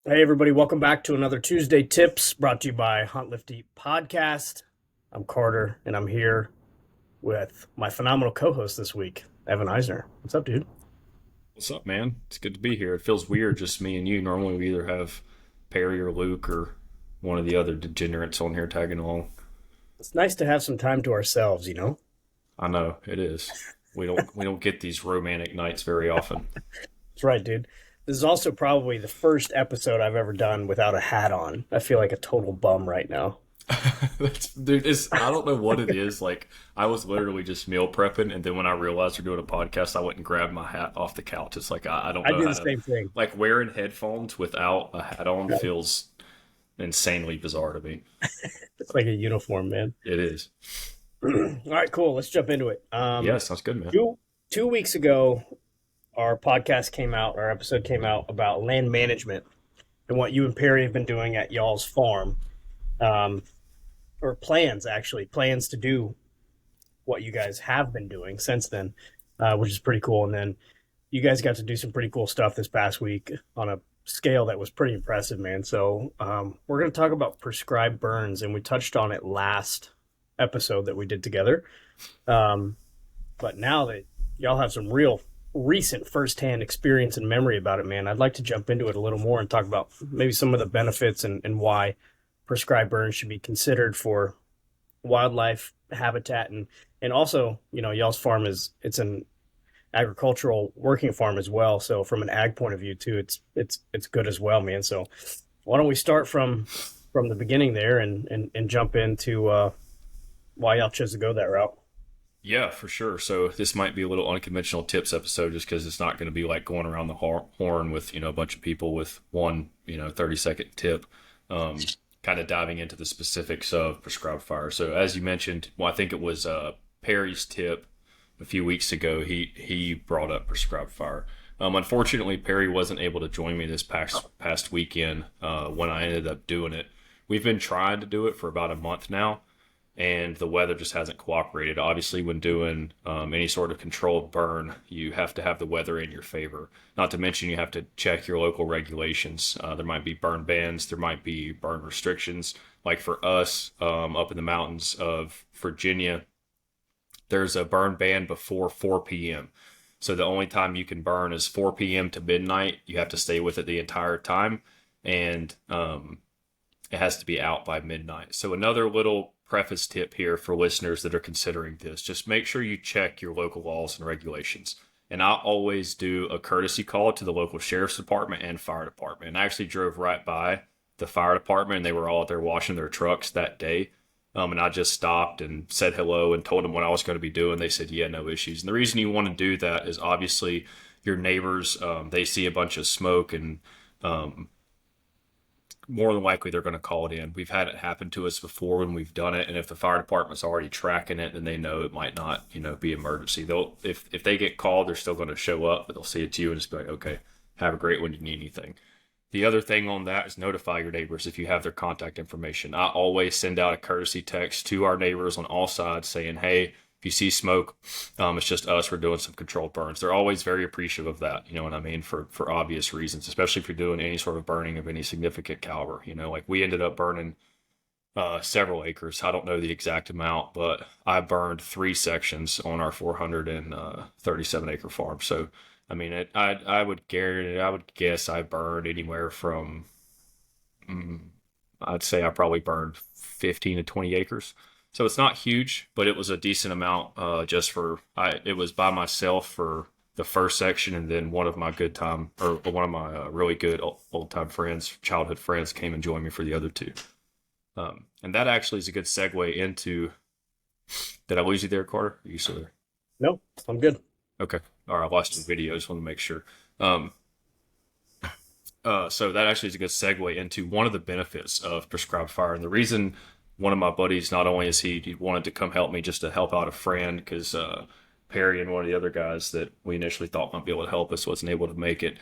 Hey, everybody, welcome back to another Tuesday Tips brought to you by Hunt Lift Eat Podcast. I'm Carter, and I'm here with my phenomenal co host this week, Evan Eisner. What's up, dude? What's up, man? It's good to be here. It feels weird, just me and you. Normally, we either have Perry or Luke or one of the other degenerates on here tagging along. It's nice to have some time to ourselves, you know? I know it is. We don't get these romantic nights very often. That's right, dude. This is also probably the first episode I've ever done without a hat on. I feel like a total bum right now. Dude, I don't know what it is. Like I was literally just meal prepping, and then when I realized we're doing a podcast, I went and grabbed my hat off the couch. It's like I don't I know do how the to same thing. like wearing headphones without a hat on feels insanely bizarre to me. It's like a uniform, man. It is. All right, cool. Let's jump into it. Yeah, sounds good, man. Two weeks ago, our podcast came out, our episode came out about land management and what you and Perry have been doing at y'all's farm. Um, or plans to do what you guys have been doing since then, which is pretty cool. And then you guys got to do some pretty cool stuff this past week on a scale that was pretty impressive, man. So we're going to talk about prescribed burns, and we touched on it last episode that we did together. Um, but now that y'all have some real recent firsthand experience and memory about it, man, I'd like to jump into it a little more and talk about maybe some of the benefits and why prescribed burns should be considered for wildlife habitat, and also, you know, y'all's farm is it's an agricultural working farm as well, so from an ag point of view too, it's good as well, man. So why don't we start from the beginning there and jump into why y'all chose to go that route. Yeah, for sure. So this might be a little unconventional tips episode just because it's not going to be like going around the horn with, a bunch of people with one, 30-second tip, um, kind of diving into the specifics of prescribed fire. So as you mentioned, well, I think it was Perry's tip a few weeks ago. He brought up prescribed fire. Unfortunately, Perry wasn't able to join me this past weekend when I ended up doing it. We've been trying to do it for about a month now, and the weather just hasn't cooperated. Obviously, when doing any sort of controlled burn, you have to have the weather in your favor. Not to mention, you have to check your local regulations. There might be burn bans, there might be burn restrictions. Like for us, up in the mountains of Virginia, there's a burn ban before 4 p.m. So the only time you can burn is 4 p.m. to midnight. You have to stay with it the entire time, and it has to be out by midnight. So another little preface tip here for listeners that are considering this: just make sure you check your local laws and regulations. And I always do a courtesy call to the local sheriff's department and fire department. And I actually drove right by the fire department, and they were all out there washing their trucks that day. And I just stopped and said hello and told them what I was going to be doing. They said, yeah, no issues. And the reason you want to do that is obviously your neighbors, they see a bunch of smoke, and um, more than likely they're going to call it in. We've had it happen to us before when we've done it, and if the fire department's already tracking it, then they know it might not, be emergency. They'll if they get called, they're still going to show up, but they'll see it to you and just be like, okay, have a great one. You need anything? The other thing on that is notify your neighbors if you have their contact information. I always send out a courtesy text to our neighbors on all sides saying, hey, if you see smoke, it's just us. We're doing some controlled burns. They're always very appreciative of that. You know what I mean? For obvious reasons, especially if you're doing any sort of burning of any significant caliber. Like we ended up burning several acres. I don't know the exact amount, but I burned 3 sections on our 437-acre farm. So, I mean, I would guarantee, I would guess I burned anywhere from, mm, I'd say I probably burned 15 to 20 acres. So it's not huge, but it was a decent amount. It was by myself for the first section, and then one of my good time, or one of my really good old time friends, childhood friends, came and joined me for the other two. And that actually is a good segue into. Did I lose you there, Carter? Are you still there? Nope, I'm good. Okay. All right. I lost your video. Just want to make sure. Um, so that actually is a good segue into one of the benefits of prescribed fire. And the reason one of my buddies, not only is he wanted to come help me just to help out a friend, because Perry and one of the other guys that we initially thought might be able to help us wasn't able to make it,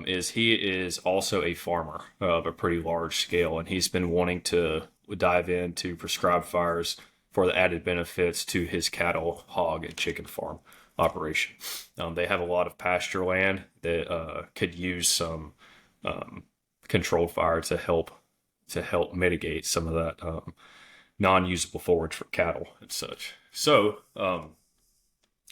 is he is also a farmer of a pretty large scale, and he's been wanting to dive into prescribed fires for the added benefits to his cattle, hog, and chicken farm operation. They have a lot of pasture land that could use some um, controlled fire to help mitigate some of that non-usable forage for cattle and such. So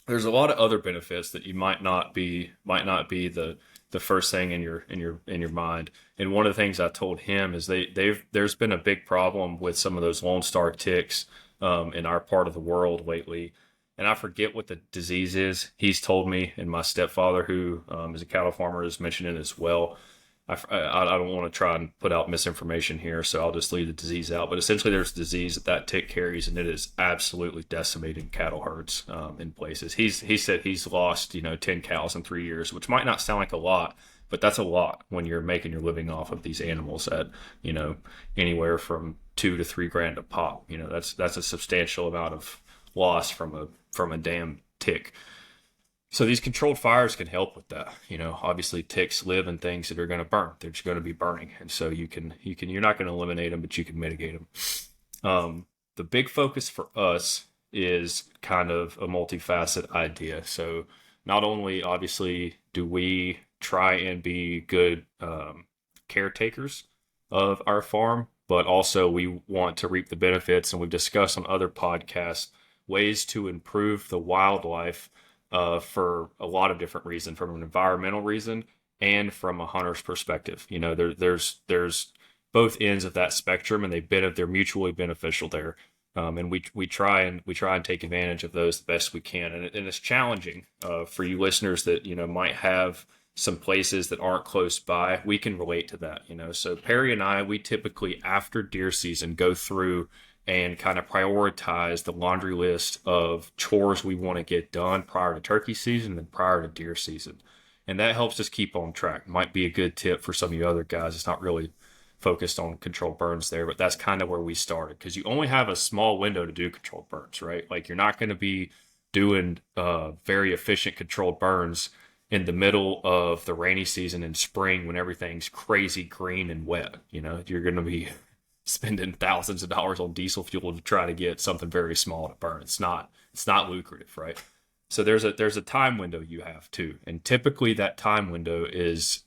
there's a lot of other benefits that you might not be the first thing in your mind. And one of the things I told him is there's been a big problem with some of those Lone Star ticks in our part of the world lately. And I forget what the disease is. He's told me, and my stepfather, who is a cattle farmer, has mentioned it as well. I don't want to try and put out misinformation here, so I'll just leave the disease out. But essentially, there's a disease that tick carries, and it is absolutely decimating cattle herds in places. He said he's lost 10 cows in 3 years, which might not sound like a lot, but that's a lot when you're making your living off of these animals at anywhere from 2 to 3 grand a pop. That's a substantial amount of loss from a damn tick. So these controlled fires can help with that. Obviously ticks live in things that are going to burn. They're just going to be burning, and so you're not going to eliminate them, but you can mitigate them. The big focus for us is kind of a multifaceted idea. So not only obviously do we try and be good caretakers of our farm, but also we want to reap the benefits, and we've discussed on other podcasts ways to improve the wildlife for a lot of different reasons, from an environmental reason and from a hunter's perspective. There's both ends of that spectrum, and they're mutually beneficial there. And we try and take advantage of those the best we can. And it's challenging for you listeners that might have some places that aren't close by. We can relate to that. So Perry and I, we typically after deer season go through and kind of prioritize the laundry list of chores we want to get done prior to turkey season and prior to deer season. And that helps us keep on track. Might be a good tip for some of you other guys. It's not really focused on controlled burns there, but that's kind of where we started, because you only have a small window to do controlled burns, right? Like you're not going to be doing very efficient controlled burns in the middle of the rainy season in spring when everything's crazy green and wet. You're going to be spending thousands of dollars on diesel fuel to try to get something very small to burn. It's not lucrative, right? So there's a time window you have too, and typically that time window is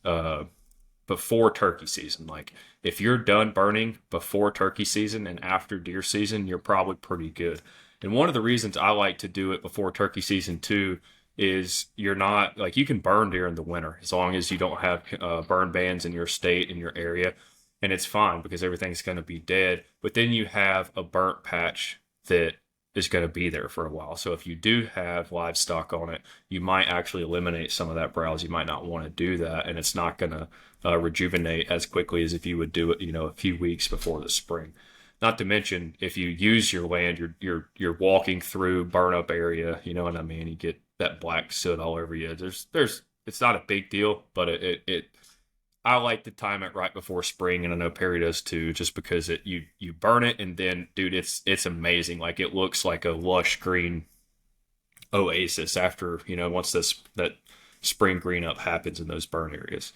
before turkey season. Like if you're done burning before turkey season and after deer season, you're probably pretty good. And one of the reasons I like to do it before turkey season too is you're not like, you can burn during the winter as long as you don't have burn bans in your state, in your area. And it's fine because everything's going to be dead. But then you have a burnt patch that is going to be there for a while. So if you do have livestock on it, you might actually eliminate some of that browse. You might not want to do that, and it's not going to rejuvenate as quickly as if you would do it, a few weeks before the spring. Not to mention, if you use your land, you're walking through burn up area. You know what I mean? You get that black soot all over you. It's not a big deal, but I like to time it right before spring, and I know Perry does too, just because you burn it, and then, dude, it's amazing. Like it looks like a lush green oasis after, once that spring green up happens in those burn areas.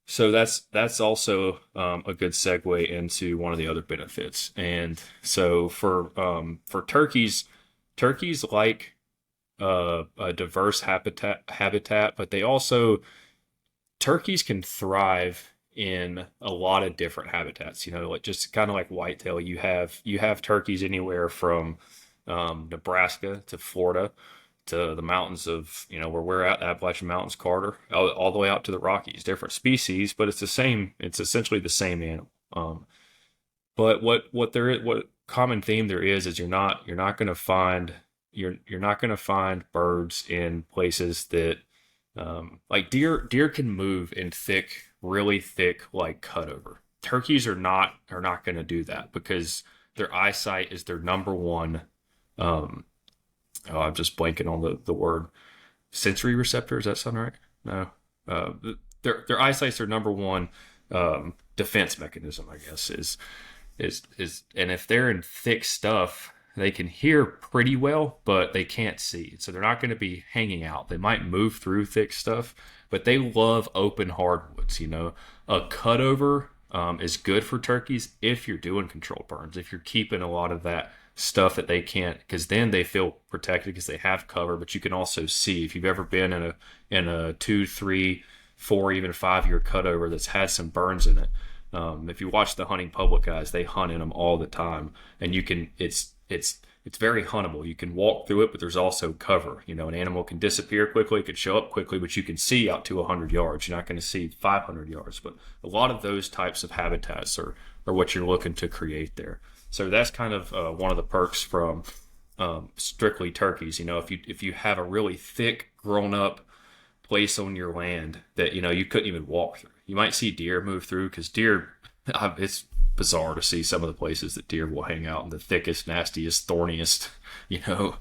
So that's also a good segue into one of the other benefits. And so for turkeys like a diverse habitat, but turkeys can thrive in a lot of different habitats. Like just kind of like whitetail, you have turkeys anywhere from Nebraska to Florida to the mountains of where we're at, Appalachian Mountains, Carter, all the way out to the Rockies. Different species, but it's the same. It's essentially the same animal. But what common theme there is you're not going to find birds in places that like deer can move in really thick like cutover. Turkeys are not going to do that because their eyesight is their number one. I'm just blanking on the word sensory receptor. Does that sound right? No. Their eyesight's their number one defense mechanism, I guess, is and if they're in thick stuff, they can hear pretty well, but they can't see. So they're not going to be hanging out. They might move through thick stuff, but they love open hardwoods. A cutover is good for turkeys if you're doing controlled burns, if you're keeping a lot of that stuff that they can't, because then they feel protected because they have cover. But you can also see, if you've ever been in a 2, 3 even 5 year cutover that's had some burns in it. If you watch the hunting public guys, they hunt in them all the time, and you can it's very huntable. You can walk through it, but there's also cover. You know, an animal can disappear quickly, it could show up quickly, but you can see out to 100 yards. You're not going to see 500 yards, but a lot of those types of habitats are what you're looking to create there. So that's kind of one of the perks from strictly turkeys. You know, if you have a really thick, grown up place on your land that you couldn't even walk through, you might see deer move through because deer. It's bizarre to see some of the places that deer will hang out in the thickest, nastiest, thorniest. You know,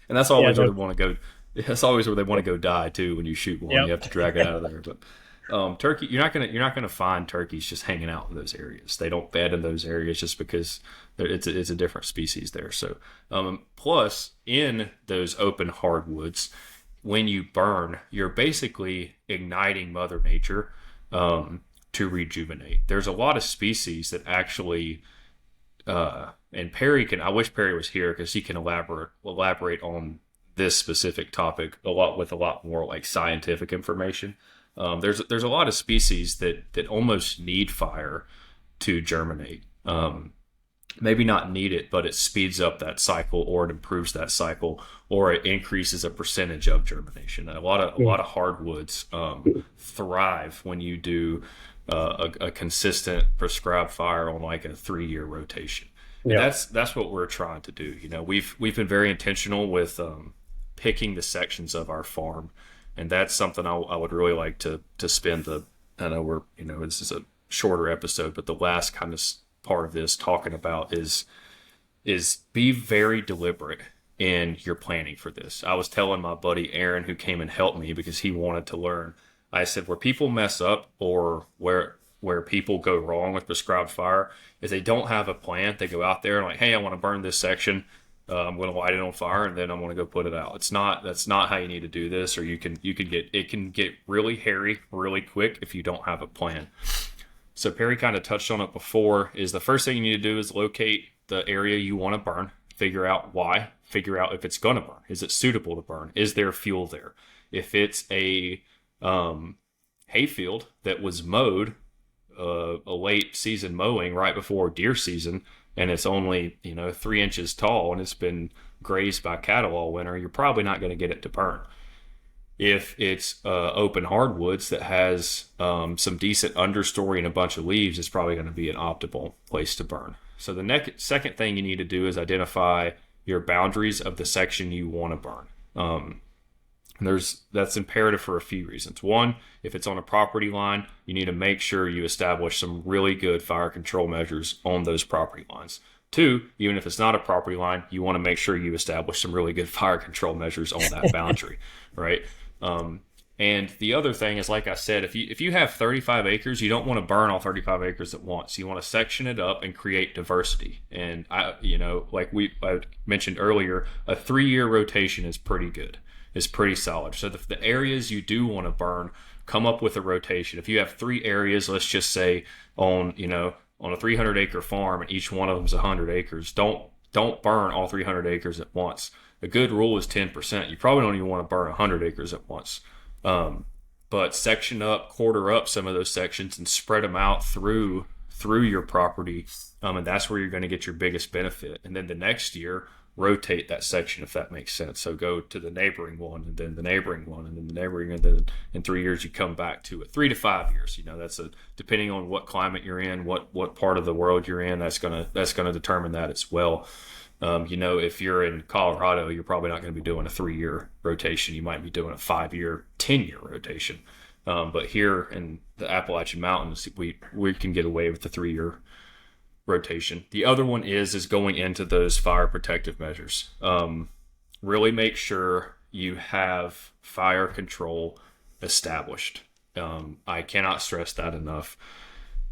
and that's Yeah, always where they want to go. That's always where they want to go die too. When you shoot one, yep. you have to drag it out of there. But turkey, you're not gonna find turkeys just hanging out in those areas. They don't bed in those areas just because it's a different species there. So plus in those open hardwoods, when you burn, you're basically igniting Mother Nature to rejuvenate. There's a lot of species that actually and Perry can. I wish Perry was here because he can elaborate on this specific topic with a lot more like scientific information. There's a lot of species that almost need fire to germinate. Maybe not need it, but it speeds up that cycle, or it improves that cycle, or it increases a percentage of germination. A lot of hardwoods thrive when you do a consistent prescribed fire on like a 3 year rotation. And Yeah. that's what we're trying to do. You know, we've been very intentional with picking the sections of our farm, and that's something I would really like to spend the. I know this is a shorter episode, but the last kind of part of this talking about is be very deliberate in your planning for this. I was telling my buddy Aaron, who came and helped me because he wanted to learn. I said where people mess up, or where people go wrong with prescribed fire, is they don't have a plan. They go out there and like, hey, I want to burn this section. I'm going to light it on fire and then I'm going to go put it out. That's not how you need to do this. Or it can get really hairy really quick if you don't have a plan. So Perry kind of touched on it before. Is the first thing you need to do is locate the area you want to burn, figure out why, figure out if it's going to burn. Is it suitable to burn? Is there fuel there? If it's a hayfield that was mowed, a late season mowing right before deer season, and it's only 3 inches tall and it's been grazed by cattle all winter, you're probably not going to get it to burn. If it's open hardwoods that has some decent understory and a bunch of leaves, it's probably going to be an optimal place to burn. So the second thing you need to do is identify your boundaries of the section you want to burn. That's imperative for a few reasons. One, if it's on a property line, you need to make sure you establish some really good fire control measures on those property lines. Two, even if it's not a property line, you want to make sure you establish some really good fire control measures on that boundary, right? And the other thing is, like I said, if you have 35 acres, you don't want to burn all 35 acres at once. You want to section it up and create diversity. And I mentioned earlier, a 3 year rotation is pretty good. It's pretty solid. So the areas you do want to burn, come up with a rotation. If you have 3 areas, let's just say on a 300 acre farm, and each one of them is 100 acres, don't burn all 300 acres at once. A good rule is 10%. You probably don't even want to burn 100 acres at once. But section up, quarter up some of those sections and spread them out through your property. And that's where you're going to get your biggest benefit. And then the next year, rotate that section, if that makes sense. So go to the neighboring one, and then the neighboring one, and then the neighboring, and then in 3 years you come back to it. 3 to 5 years, that's depending on what climate you're in, what part of the world you're in. That's gonna determine that as well. If you're in Colorado, you're probably not going to be doing a 3 year rotation. You might be doing a 5 year, 10-year rotation. But here in the Appalachian Mountains, we can get away with the 3 year rotation. The other one is going into those fire protective measures. Really make sure you have fire control established. I cannot stress that enough.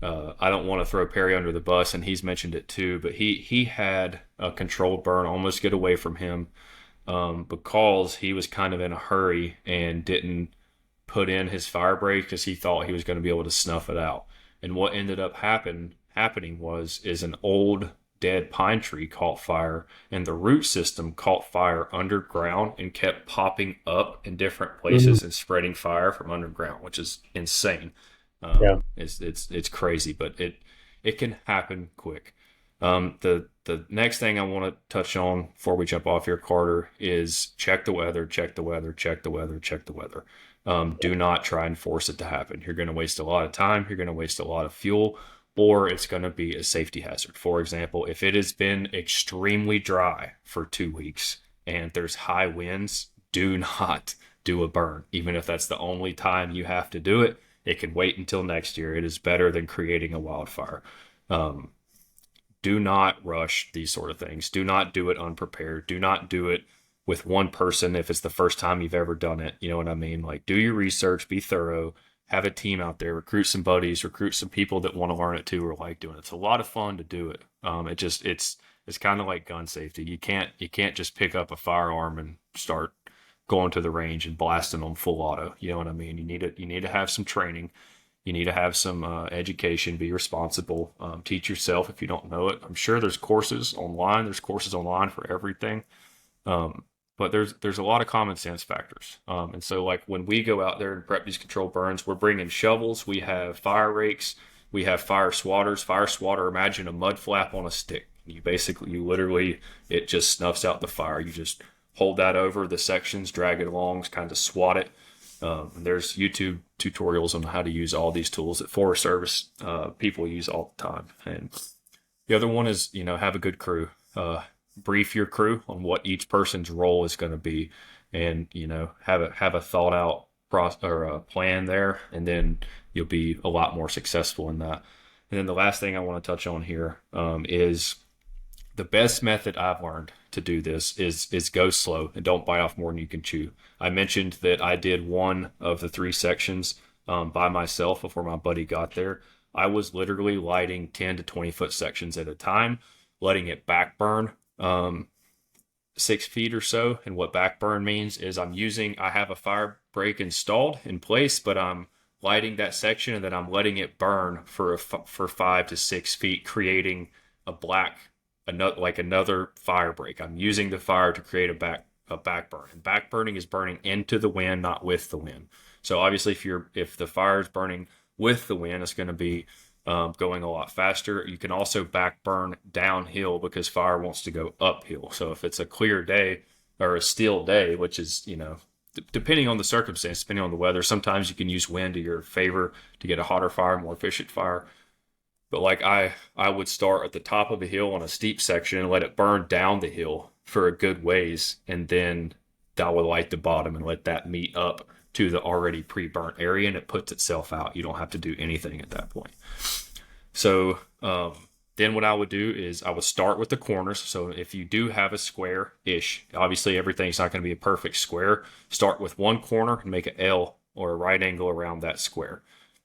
I don't want to throw Perry under the bus, and he's mentioned it too, but he had a controlled burn almost get away from him because he was kind of in a hurry and didn't put in his fire break because he thought he was going to be able to snuff it out. And what ended up happening is an old dead pine tree caught fire, and the root system caught fire underground and kept popping up in different Mhm. places and spreading fire from underground, which is insane. Yeah. It's crazy, but it can happen quick. The next thing I want to touch on before we jump off here, Carter, is check the weather, check the weather, check the weather, check the weather. Do not try and force it to happen. You're going to waste a lot of time. You're going to waste a lot of fuel, or it's going to be a safety hazard. For example, if it has been extremely dry for 2 weeks and there's high winds, do not do a burn. Even if that's the only time you have to do it, it can wait until next year. It is better than creating a wildfire. Um, do not rush these sort of things. Do not do it unprepared. Do not do it with one person if it's the first time you've ever done it. You know what I mean? Like, do your research, be thorough, have a team out there, recruit some buddies, recruit some people that want to learn it too or like doing it. It's a lot of fun to do it. It's kind of like gun safety. You can't just pick up a firearm and start going to the range and blasting them full auto. You know what I mean? You need to have some training. You need to have some education, be responsible, teach yourself if you don't know it. I'm sure there's courses online. There's courses online for everything. Um, but there's a lot of common sense factors. And so like when we go out there and prep these controlled burns, we're bringing shovels. We have fire rakes. We have fire swatters. Fire swatter, imagine a mud flap on a stick. You literally, it just snuffs out the fire. You just hold that over the sections, drag it along, kind of swat it. There's YouTube tutorials on how to use all these tools that Forest Service people use all the time. And the other one is, have a good crew. Brief your crew on what each person's role is going to be, and have a thought out process or a plan there, and then you'll be a lot more successful in that. And then the last thing I want to touch on here is the best method I've learned to do this is go slow and don't bite off more than you can chew. I mentioned that I did one of the 3 sections by myself before my buddy got there. I was literally lighting 10 to 20 foot sections at a time, letting it back burn 6 feet or so. And what back burn means is I have a fire break installed in place, but I'm lighting that section and then I'm letting it burn for 5 to 6 feet, creating another fire break. I'm using the fire to create a back burn. And back burning is burning into the wind, not with the wind. So obviously, if the fire is burning with the wind, it's going to be going a lot faster. You can also back burn downhill because fire wants to go uphill. So if it's a clear day or a still day, which is depending on the circumstance, depending on the weather, sometimes you can use wind to your favor to get a hotter fire, more efficient fire. But like I would start at the top of a hill on a steep section and let it burn down the hill for a good ways, and then I would light the bottom and let that meet up to the already pre-burnt area, and it puts itself out. You don't have to do anything at that point. So then what I would do is I would start with the corners. So if you do have a square-ish, obviously everything's not going to be a perfect square. Start with one corner and make an L or a right angle around that square.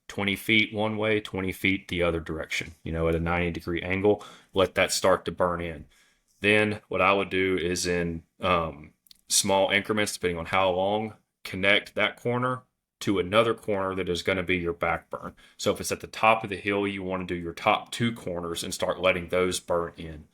20 feet one way, 20 feet the other direction, at a 90-degree angle. Let that start to burn in. Then what I would do is in small increments, depending on how long, connect that corner to another corner that is going to be your back burn. So if it's at the top of the hill, you want to do your top 2 corners and start letting those burn in.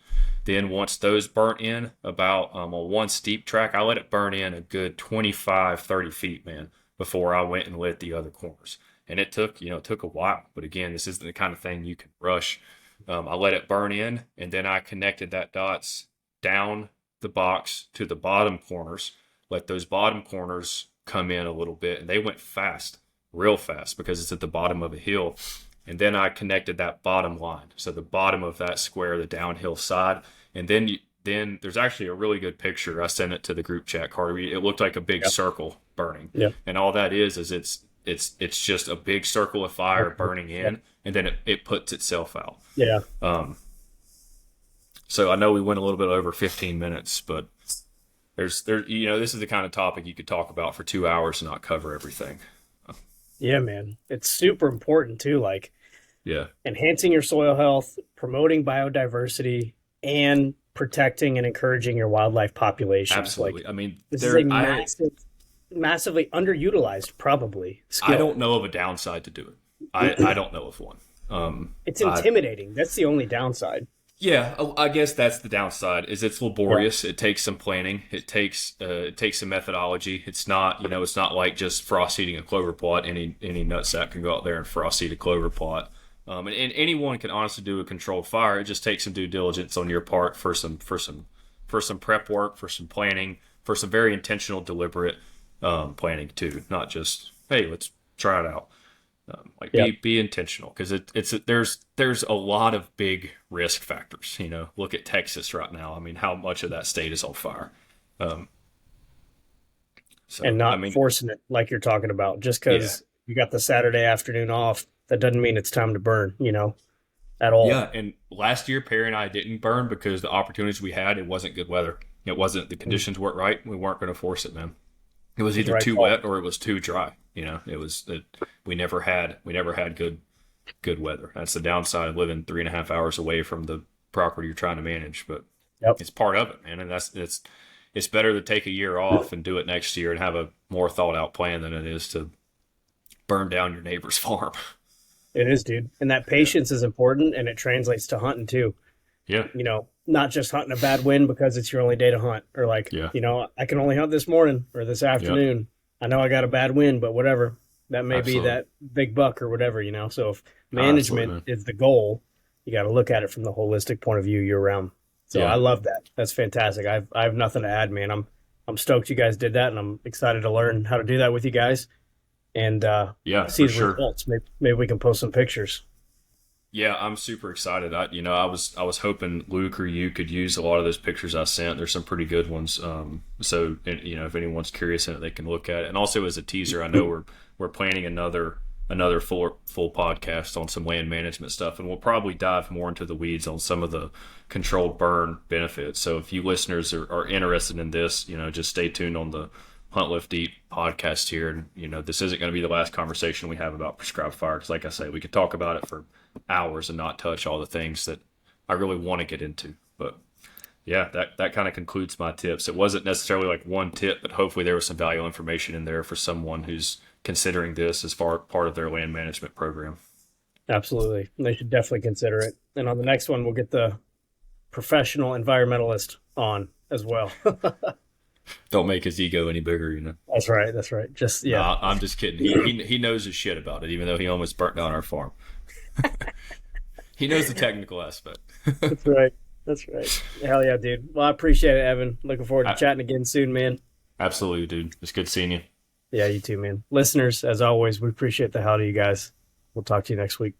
Then once those burn in, about on one steep track, I let it burn in a good 25, 30 feet, man, before I went and lit the other corners. And it took a while. But again, this isn't the kind of thing you can rush. I let it burn in, and then I connected that dots down the box to the bottom corners. Let those bottom corners come in a little bit, and they went fast, real fast, because it's at the bottom of a hill. And then I connected that bottom line, so the bottom of that square, the downhill side. And then there's actually a really good picture. I sent it to the group chat, Carter. It looked like a big circle burning. Yeah. And all that is it's just a big circle of fire burning in, and then it puts itself out. Yeah. So I know we went a little bit over 15 minutes, but this is the kind of topic you could talk about for 2 hours and not cover everything. Yeah, man. It's super important too, like Yeah. enhancing your soil health, promoting biodiversity, and protecting and encouraging your wildlife populations. Absolutely. Like, I mean, this is a massively underutilized, probably, skill. I don't know of a downside to do it. I don't know of one. It's intimidating. That's the only downside. Yeah, I guess that's the downside. Is it's Yeah. laborious. It takes some planning. It takes some methodology. It's not it's not like just frost seeding a clover plot. Any nutsack can go out there and frost seed a clover plot. And anyone can honestly do a controlled fire. It just takes some due diligence on your part for some prep work, for some planning, for some very intentional, deliberate planning too. Not just hey, let's try it out. Like Yeah. be intentional because there's a lot of big risk factors. Look at Texas right now. I mean, how much of that state is on fire? Um, And so I not mean, forcing it like you're talking about. Just yeah, because you got the Saturday afternoon off, that doesn't mean it's time to burn, at all. yeah. And last year, Perry and I didn't burn because the opportunities we had, it wasn't good weather. It wasn't the Mm. conditions weren't right. We weren't going to force it, man. It was It's the either right too call. wet or it was too dry. We never had good weather. That's the downside of living 3.5 hours away from the property you're trying to manage. But Yep. it's part of it, man. And it's better to take a year off and do it next year and have a more thought out plan than it is to burn down your neighbor's farm. It is, dude. And that Yeah. patience is important and it translates to hunting too. Yeah. Not just hunting a bad wind because it's your only day to hunt, or like, Yeah. I can only hunt this morning or this Yeah. afternoon. I know I got a bad wind, but whatever. That may be Absolutely. that big buck or whatever. So if Absolutely, management man. is the goal, you got to look at it from the holistic point of view year round. So I Yeah. love that. That's fantastic. I have nothing to add, man. I'm stoked you guys did that, and I'm excited to learn how to do that with you guys and Yeah, see for the sure. results. Maybe we can post some pictures. Yeah, I'm super excited. I was hoping Luke or you could use a lot of those pictures I sent. There's some pretty good ones. So if anyone's curious in it, they can look at it. And also as a teaser, I know we're planning another full podcast on some land management stuff, and we'll probably dive more into the weeds on some of the controlled burn benefits. So if you listeners are interested in this, just stay tuned on the Hunt Lift Eat podcast here. And this isn't going to be the last conversation we have about prescribed fire, because like I say, we could talk about it for hours and not touch all the things that I really want to get into. But yeah, that kind of concludes my tips. It wasn't necessarily like one tip, but hopefully there was some valuable information in there for someone who's considering this as part of their land management program. Absolutely. They should definitely consider it. And on the next one, we'll get the professional environmentalist on as well. Don't make his ego any bigger. That's right. That's right. Just, yeah, Nah, I'm just kidding. He knows his shit about it, even though he almost burnt down our farm. He knows the technical aspect. that's right. That's right. Hell yeah, dude. Well, I appreciate it, Evan. Looking forward to I, chatting again soon, man. absolutely, dude. It's good seeing you. Yeah, you too, man. Listeners, as always, we appreciate the hell out of you guys. We'll talk to you next week.